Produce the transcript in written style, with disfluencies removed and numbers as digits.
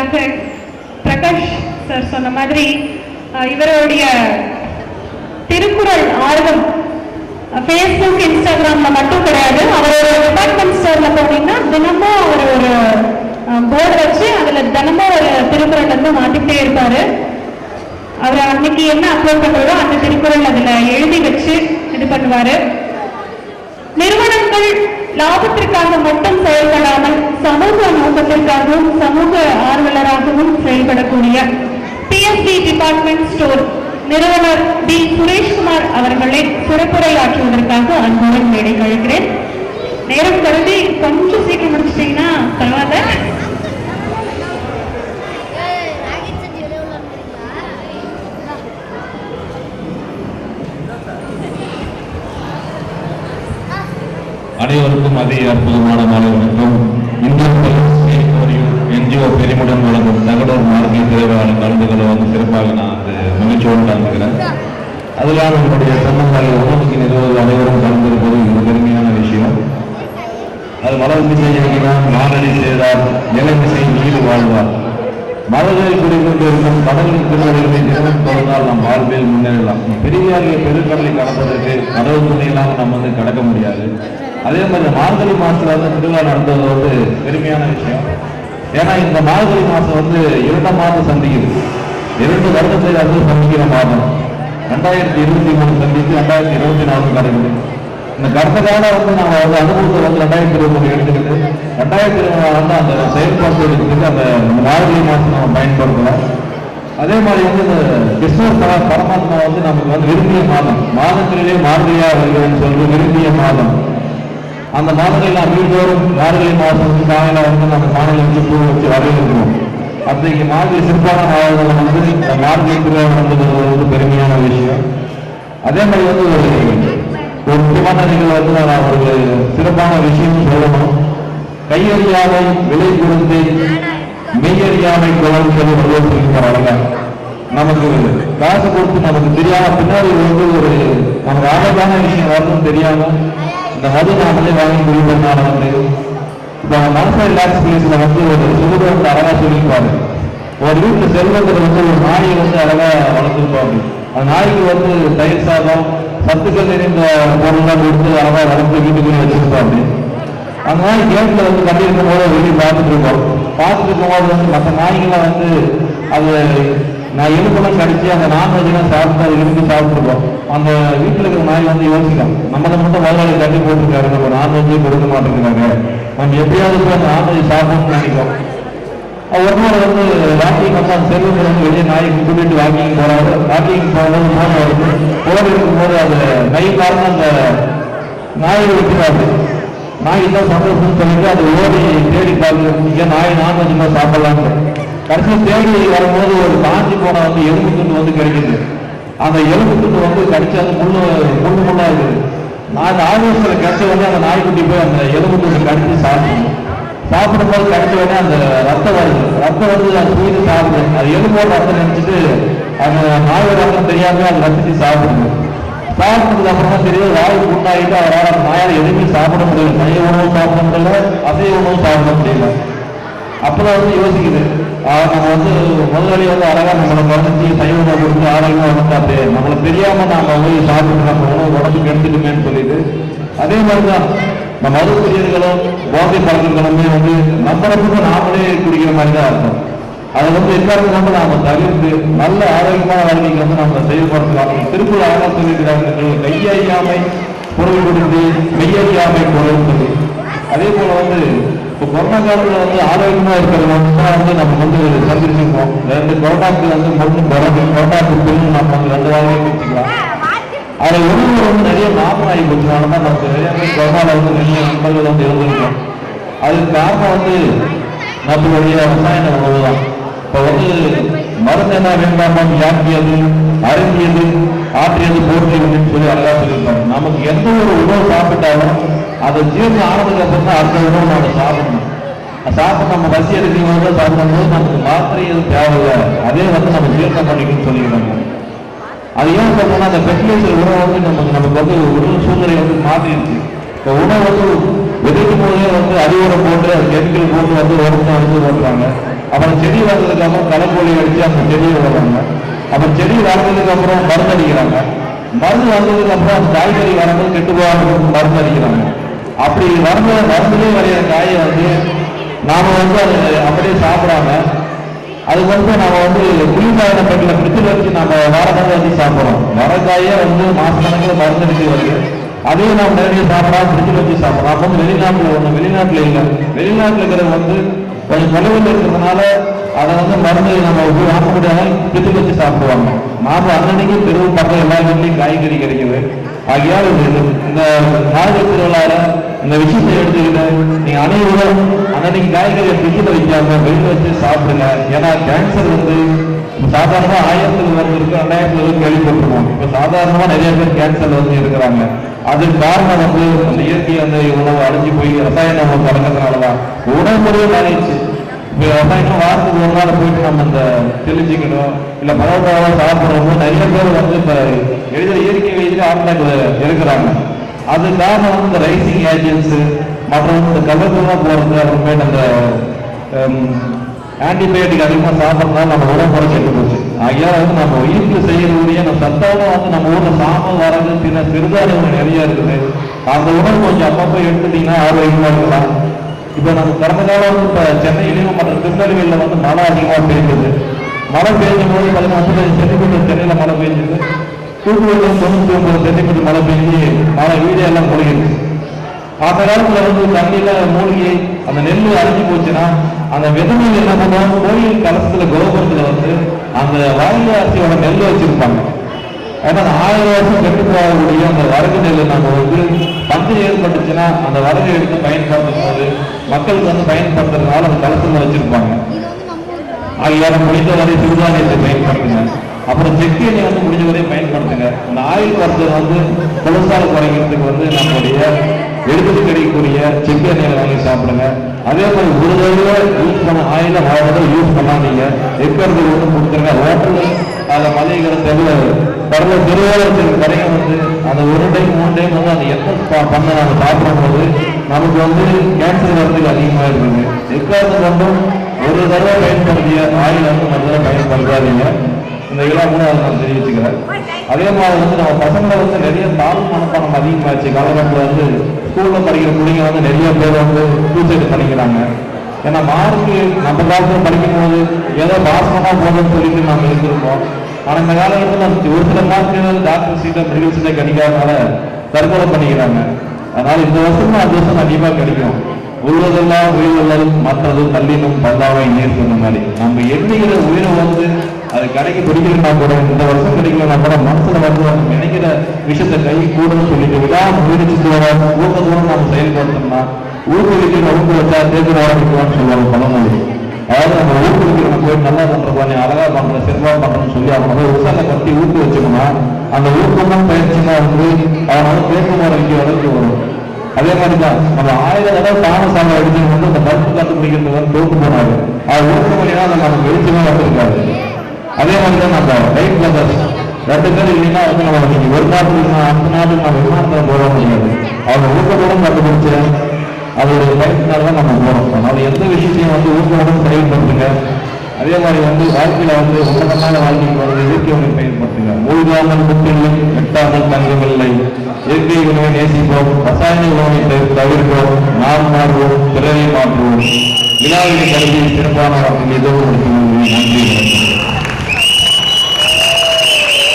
பேசுவதற்காக பிரகாஷ் சார் சொன்ன மாதிரி இவருடைய திருக்குறள் ஆர்வம் ஃபேஸ்புக் இன்ஸ்டாகிராம்ல மட்டும் கிடையாது. அவரோட டிபார்ட்மெண்ட் ஸ்டோர்ல போனீங்கன்னா தினமும் அவர் ஒரு போர்டு வச்சு அதுல தினமும் ஒரு திருக்குறள் வந்து மாத்திட்டே இருப்பாரு. அவர் அன்னைக்கு என்ன அப்லோட் பண்றதோ அந்த திருக்குறள் அதுல எழுதி வச்சு இது பண்ணுவாரு. நிறுவனங்கள் லாபத்திற்காக மட்டும் செயல்படாமல் சமூக நோக்கத்திற்காகவும் சமூக ஆர்வலராகவும் செயல்படக்கூடிய பிஎஸ்டி டிபார்ட்மெண்ட் ஸ்டோர் நிறுவனர் டி சுரேஷ்குமார் அவர்களை சிறப்புரையாற்றுவதற்காக அன்புடன் மேடை கழிக்கிறேன். நேரம் கருதி கொஞ்சம் சீக்கிரம் முடிச்சிட்டீங்கன்னா பரவாயில்ல. அனைவருக்கும் அதிக அற்புதமான மாலை வணக்கம். என்ஜிஓ பெருமுடன் வழங்கும் தகடூர் மார்க்கெட் திரைவாளர் கலந்துகளை வந்து சிறப்பாக நான் அந்த மகிழ்ச்சியோடு கலந்துக்கிறேன். அதெல்லாம் நம்முடைய சொந்தங்கள் உணவுக்கு நிறுவனம் அனைவரும் கலந்திருப்பது இது பெருமையான விஷயம். அது மலர்ந்து செய்கிறார் மாரடி செய்தார் நிலைமிசை நீடு வாழ்வார் மலர்களில் குடிக்கொண்டிருக்கும் கடலின் திருவள்ளுவரை தினம் தொடர்ந்தால் நம் வாழ்வில் முன்னேறலாம். பெரியாரிய பெருக்கடலை கடப்பதற்கு கடவுள் துணை இல்லாமல் நம்ம வந்து கடக்க முடியாது. அதே மாதிரி மார்கழி மாசத்துல வந்து திருவிழா நடந்தது வந்து பெருமையான விஷயம். ஏன்னா இந்த மார்கழி மாசம் வந்து 2 மாதம் சந்திக்குது. 2 வருடத்தை வந்து சந்திக்கிற மாதம் 2023 சந்தித்து 2024 கிடைக்குது. இந்த கடந்த காலம் வந்து நம்ம வந்து அனுபவத்தை வந்து 2023 எடுத்துக்கிட்டு 2024 வந்து அந்த செயல்பாட்டு எடுத்துக்கிட்டு அந்த மார்கழி மாசம் நம்ம பயன்படுத்தலாம். அதே மாதிரி வந்து இந்த கிருஷ்ணர் பரமாத்மா வந்து நமக்கு வந்து விரும்பிய மாதம், மாதங்களிலே மார்கழியா வருகிறேன்னு சொல்லி விரும்பிய மாதம். அந்த மாதங்களில் நாம் வீட்டோறும் மார்கழி மாதம் வந்து காலையில வந்து நம்ம காலையில வந்து பூ வச்சு வரவேற்கிறோம். அன்றைக்கு மார்கழி சிறப்பான மாதங்கள் வந்து இந்த மார்கழி திருவிழா நடந்தது வந்து பெருமையான விஷயம். அதே மாதிரி வந்து ஒரு முக்கியமான நிகழ்வு வந்து நான் ஒரு சிறப்பான விஷயம் சொல்லணும். கையறியாமை விலை கொடுத்து மெய்யறியாமை குழந்தை சொல்லியிருக்கார் அழகா. நமக்கு காசு கொடுத்து நமக்கு தெரியாம பின்னாடி வந்து ஒரு நமக்கு ஆபத்தான விஷயம் வரணும்னு தெரியாம இந்த மது நாமளே வாங்கி குடிப்பதனால வந்து இப்போ மனசா ரிலாக்ஸ் பிளேஸ்ல வந்து ஒரு சுகர் வந்து அழகா சொல்லியிருப்பாரு. ஒரு வீட்டில் செல்வத்தில் வந்து ஒரு நாயை வந்து அழகா வளர்த்துருப்பாரு. அந்த நாய்க்கு வந்து தயிர் சாதம் சத்துக்கள் நிறைந்த பொருள்லாம் கொடுத்து அழகா வளர்த்து வீட்டுக்குள்ளே வச்சிருப்பாரு. அந்த நாய் கேட்ல வந்து கண்டிருக்கும் போது வெளியே பார்த்துட்டு இருக்கோம். பார்த்துட்டு இருக்கும்போது வந்து மற்ற நாய்கள்லாம் வந்து அது நான் எலும்பெல்லாம் கடிச்சு அந்த நான்வெஜ்லாம் சாப்பிட்டு அது விரும்பி சாப்பிட்டுருக்கோம். அந்த வீட்டில் இருக்கிற நாய் வந்து யோசிக்கலாம், நம்மளை மட்டும் முதலாளி தள்ளி போட்டுருக்காரு, நம்ம நான்வெஜ்ஜே கொடுக்க மாட்டேங்கிறாங்க, நம்ம எப்படியாவது போய் அந்த நான்வெஜ் சாப்பிடணும்னு நினைக்கிறோம். ஒரு நாள் வந்து வாக்கிங் வந்து அந்த செல்வத்தில் வந்து வெளியே நாய்க்கு கூட்டிட்டு வாக்கிங் போறாரு. வாக்கிங் போகும்போது வருது போர் இருக்கும்போது அது கை காரணம் அந்த நாயை வைக்கிறாரு. நாய் தான் சந்தோஷம்னு சொல்லிட்டு அது ஓடி தேடி பார்க்க நாய் நான்வெஜ் சாப்பிடலான்னு கடைசியில் தேடி வரும்போது ஒரு காஞ்சி போன வந்து எலும்பு துண்டு வந்து கிடைக்குது. அந்த எலும்பு துண்டு வந்து கடிச்சு அது முள்ளா இருக்குது. நான் அந்த ஆவேசத்தில் கிடைச்ச உடனே அந்த நாய்க்குட்டி போய் அந்த எலும்பு துண்டு கடிச்சு சாப்பிடும்போது கிடைச்ச உடனே அந்த ரத்தம் வருது. ரத்தம் வந்து அது தூக்கி சாப்பிடுது. அது எலும்போட ரத்தம் நினைச்சிட்டு அந்த நாயோட ரத்தம் தெரியாம அது ரசிச்சு சாப்பிடுது. சாப்பிட்டதுக்கு அப்புறமா தெரியாது வாய் கூட்டாயிட்டு அவரால் அந்த நாயால் எதுவுமே சாப்பிட முடியல. மைய உணவு சாப்பிட முடியல, அசைவ உணவு சாப்பிட முடியல. அப்பதான் வந்து யோசிக்குது, நம்ம வந்து முதலாளி வந்து அழகா நம்மளை கவனிச்சு சைவ உணவு கொடுத்து ஆரோக்கியமா வந்தாப்பே நம்மளை தெரியாம நாம போய் சாப்பிட்டு நம்ம உணவு உடம்புக்கு எடுத்துட்டுமேன்னு சொல்லிட்டு அதே மாதிரிதான் நம்ம மது பிரியர்களும் போதை பழக்கங்களுமே வந்து நம்மளுக்கு நாமளே குடிக்கிற மாதிரி தான் இருக்கும். அதை வந்து எல்லாருக்கும் வந்து நாம தவிர்த்து நல்ல ஆரோக்கியமான வாழ்க்கைக்கு வந்து நம்ம செயல்படுத்தலாம். திருக்குறள் அழகா சொல்லியிருக்கிறாங்க, கையறியாமை பொருள் கொடுத்து மெய்யறியாமை பொருள் சொல்லி. அதே போல வந்து இப்போ கொரோனா காலத்தில் வந்து ஆரோக்கியமா இருக்கிறது வந்து நம்ம வந்து சந்திச்சிருக்கோம். 2 கொரோனாக்கு வந்து கொரோனாக்கு பிரிவு நம்ம வந்து 2 வாரமே பிரிச்சுக்கலாம். அதில் உணவு வந்து நிறைய மாற்றம் ஆகி போச்சுனால தான் நமக்கு நிறைய பேர் கொரோனாவில் வந்து நிறைய நண்பர்கள் வந்து இருந்திருக்கோம். அதுக்கு காரணம் வந்து நம்மளுடைய ரசாயன உணவு தான். இப்போ வந்து மருந்து என்ன வேண்டாமல் யாக்கியது அருந்தியது ஆற்றியது போற்றியதுன்னு சொல்லி அழகா சொல்லியிருப்பாங்க. நமக்கு எந்த ஒரு உணவு சாப்பிட்டாலும் அதை ஜீரணம் ஆனதுக்கு அப்புறம் தான் அடுத்த உணவு நம்ம சாப்பிடணும். சாப்பிட்டு நம்ம பசி எடுக்கிறவங்க சாப்பிடும்போது நமக்கு மாத்திரை எதுவும் தேவையில்லை, அதே வந்து நம்ம ஜீரணம் பண்ணிக்கணும்னு சொல்லிக்கிறாங்க. அது ஏன் சொல்லணும்னா அந்த ஃபெர்டிலைசர் உணவு வந்து நமக்கு வந்து உடல் சூழ்நிலை வந்து மாற்றிடுச்சு. இப்போ உணவு வந்து விதைக்கும் போதே வந்து அறிவுரை போட்டு கெமிக்கல் போட்டு வந்து உடம்பு வந்து ஓட்டுறாங்க. அப்புறம் செடி வளர்ந்ததுக்கு அப்புறம் தலைக்கோழி அடிச்சு அந்த செடியை வளர்றாங்க. அப்புறம் செடி வளர்ந்ததுக்கு அப்புறம் மருந்து அடிக்கிறாங்க. மருந்து வந்ததுக்கு அப்புறம் அந்த காய்கறி வரும்போது கெட்டு போகாம மருந்து அடிக்கிறாங்க. அப்படி மருந்துலேயே வரைகிற காயை வந்து நாம வந்து அதை அப்படியே சாப்பிடாம அது வந்து நம்ம வந்து குளிர்காயின பெட்டில் ஃப்ரிட்ஜில் வச்சு நம்ம வாரக்கணக்கில் வச்சு சாப்பிட்றோம். வரக்காயே வந்து மாசக்கணக்கில் மருந்து அடிச்சு வருது. அதையும் நம்ம நேரடியாக சாப்பிடா ஃப்ரிட்ஜில் வச்சு சாப்பிட்றோம். அப்போ வந்து வெளிநாட்டில் ஒன்று, வெளிநாட்டில் இல்லை. வெளிநாட்டில் இருக்கிறது வந்து கொஞ்சம் தொலைவில் இருக்கிறதுனால அதை வந்து மருந்து நம்ம வாங்க முடியாத ஃப்ரிட்ஜில் வச்சு சாப்பிடுவாங்க. நாம அன்னன்னைக்கு தெருவு பக்கம் எல்லா வீட்லையும் காய்கறி கிடைக்குது. ஆகியால் இந்த நாகை திருவிழாவில் இந்த விஷயத்தை எடுத்துக்கிட்டு நீங்க அனைவரும் அன்னைக்கு காய்கறியை ஃப்ரிட்ஜில் வைக்காம வெளியில் வச்சு சாப்பிடுங்க. ஏன்னா கேன்சர் வந்து சாதாரணமா 1000 வருது இருக்கு, 2000 கேள்விப்பட்டிருக்கோம். இப்ப சாதாரணமா நிறைய பேர் கேன்சர் வந்து இருக்கிறாங்க. அதுக்கு காரணம் வந்து அந்த இயற்கை அந்த உணவு அழிஞ்சு போய் ரசாயன உணவு கலக்கிறதுனாலதான் உணவுமுறையே மாறிடுச்சு. இப்போ ரசாயனம் வாரத்துக்கு ஒரு நாள் போயிட்டு நம்ம இந்த தெளிச்சிக்கணும் இல்ல பரோட்டாவோ சாப்பிடுறவங்க நிறைய பேர் வந்து இப்ப எழுதுற இயற்கை வயதில் ஆன்லைன்ல இருக்கிறாங்க. அது காரணம் வந்து இந்த ரைசிங் ஏஜென்ட்ஸ் மற்றும் இந்த கலர்லாம் போறது, அப்புறமேட்டு அந்த ஆன்டிபயோட்டிக் அதிகமாக சாப்பிட்றதுனால நம்ம உடம்பு முறை கெட்டு போச்சு. ஆகியால் வந்து நம்ம வீட்டில் செய்யக்கூடிய நம்ம சத்தான வந்து நம்ம ஊரில் சாம்பல் வரது சின்ன சிறுதானியங்கள் நிறைய இருக்குது. அந்த உணவு கொஞ்சம் அப்பப்போ எடுத்துட்டீங்கன்னா ஆரோக்கியமாக இருக்கலாம். இப்போ நம்ம கடந்த காலம் வந்து இப்போ சென்னையிலையும் மற்ற திருநெல்வேலியில் வந்து மழை அதிகமாக பெய்யுது. மழை பெய்யும் போது 15 சென்டிமீட்டர் சென்னையில் மழை பெய்யுது. தூத்துக்குடியில் 99 சென்டிமீட்டர் மழை பெய்ஞ்சு மழை வீடு எல்லாம் பொழியுது. அந்த காலத்துல வந்து தண்ணியில மூழ்கி அந்த நெல் அரைஞ்சு போச்சுன்னா அந்த விதமையில் என்ன பண்ணுவாங்க, கோயில் கலசத்துல கோபுரத்துல வந்து அந்த வரகு அரிசியோட நெல் வச்சிருப்பாங்க. ஏன்னா அந்த 1000 வருஷம் கெட்டு போகக்கூடிய அந்த வரகு நெல் நம்ம வந்து பஞ்சம் ஏற்பட்டுச்சுன்னா அந்த வரகு எடுத்து பயன்படுத்தும் போது மக்களுக்கு வந்து பயன்படுத்துறதுனால அந்த கலசத்துல வச்சிருப்பாங்க. ஆகியார முடிந்த வரை சிறுதானியத்தை பயன்படுத்துங்க. அப்புறம் செக்கு எண்ணெய் வந்து முடிஞ்ச வரையும் பயன்படுத்துங்க. இந்த ஆயில் மருத்துவம் வந்து கொலஸ்ட்ரால் குறைக்கிறதுக்கு வந்து நம்மளுடைய எடுத்துட்டு கிடைக்கக்கூடிய செக்கு எண்ணெயை வாங்கி சாப்பிடுங்க. அதே மாதிரி ஒரு தடவை யூஸ் பண்ண ஆயில தடவை யூஸ் பண்ணாதீங்க. எக்கிறது ஒன்று கொடுத்துருங்க. ஹோட்டல் அதில் மளிகை கடல திருவாரூர் கடையை வந்து அந்த 1 டைம் 3 டைம் வந்து அந்த எத்தனை பண்ண நம்ம சாப்பிடும் போது நமக்கு வந்து கேன்சர் வரதுக்கு அதிகமாக இருக்குங்க. எக்கிறது கொண்டும் ஒரு தடவை பயன்படுத்திய ஆயில் வந்து மற்ற தடவை பயன்படுத்தாதீங்க. இந்த இளமும் அதை நான் தெரிவிச்சுக்கிறேன். அதே மாதிரி வந்து நம்ம பசங்களை வந்து நிறைய தாழ்வு மனப்பாடம் அதிகமாச்சு. காலகட்டத்தில் வந்து ஸ்கூலில் படிக்கிற பிள்ளைங்க வந்து நிறைய பேர் வந்து சூசைடு பண்ணிக்கிறாங்க. ஏன்னா மார்க்கு நம்ம காலத்தில் படிக்கும் போது ஏதோ பாசமாக போகணும்னு சொல்லிட்டு நம்ம இருந்திருக்கோம். ஆனால் இந்த காலகட்டத்தில் ஒரு சில மார்க்கு டாக்டர் சீட்டை மெடிக்கல் சீட்டை கிடைக்காதனால தற்கொலை பண்ணிக்கிறாங்க. அதனால இந்த வருஷம் அந்த வருஷம் கண்டிப்பாக கிடைக்கும். உழுவதெல்லாம் உயிர்கள் மற்றது தள்ளினும் பல்லாவை நீர் சொன்ன மாதிரி நம்ம எண்ணுகிற உயிரை வந்து அது கடைக்கு பிடிக்கலன்னா கூட இந்த வருஷம் கிடைக்கலன்னா கூட மனசுல வந்து நம்ம நினைக்கிற விஷயத்த கை கூடன்னு சொல்லிட்டு விடாம முயற்சித்தோட ஊக்கத்தோடு நம்ம செயல்படுத்தோம்னா ஊக்குவிக்கிற ஊக்கு வச்சா தேர்தல் ஆரம்பிக்கலாம்னு சொல்லுவாங்க பழமொழி. அதாவது நம்ம ஊக்குவிக்கிறவங்க போய் நல்லா பண்றப்பா, நீ அழகா பண்ற சிறப்பா பண்றேன்னு சொல்லி அவங்க போய் உற்சாக கட்டி ஊக்கு வச்சோம்னா அந்த ஊக்கமும் பயிற்சியுமா வந்து அவனால கேட்கும் வரைக்கும் அளவுக்கு வரும். அதே மாதிரிதான் நம்ம 1000 தடவை தாமசாமி அடிச்சு வந்து அந்த பருப்பு கண்டுபிடிக்கிறது வந்து தோற்று போனாரு. அது ஊக்க மொழியா நமக்கு வெளிச்சமா வந்திருக்காரு. அதே மாதிரிதான் நம்ம ரைட் பிரதர்ஸ் 2 பேர் இல்லைன்னா வந்து நம்ம இன்னைக்கு ஒரு நாட்டுக்கு அடுத்த நாட்டுக்கு நம்ம விமானத்தில் போட முடியாது. அவங்க ஊக்கத்தோடும் கண்டுபிடிச்சு அதோடைய பயிற்சினால்தான் நம்ம போறோம். அதனால எந்த விஷயத்தையும் வந்து ஊக்கமுடன் செயல்படுத்துங்க. அதே மாதிரி வந்து வாழ்க்கையில வந்து உன்னதமான வாழ்க்கைக்கு வந்து இயற்கை உணவை பயன்படுத்துங்க. மூழ்காமல் முற்றிலும் எட்டாமல் தங்கமில்லை. இயற்கை உணவை நேசிப்போம், ரசாயன உணவை தவிர்ப்போம், நாம் மாறுவோம், பிறரை மாற்றுவோம். விழாவினை கருதி சிறப்பான வாழ்க்கையில் ஏதோ நன்றி.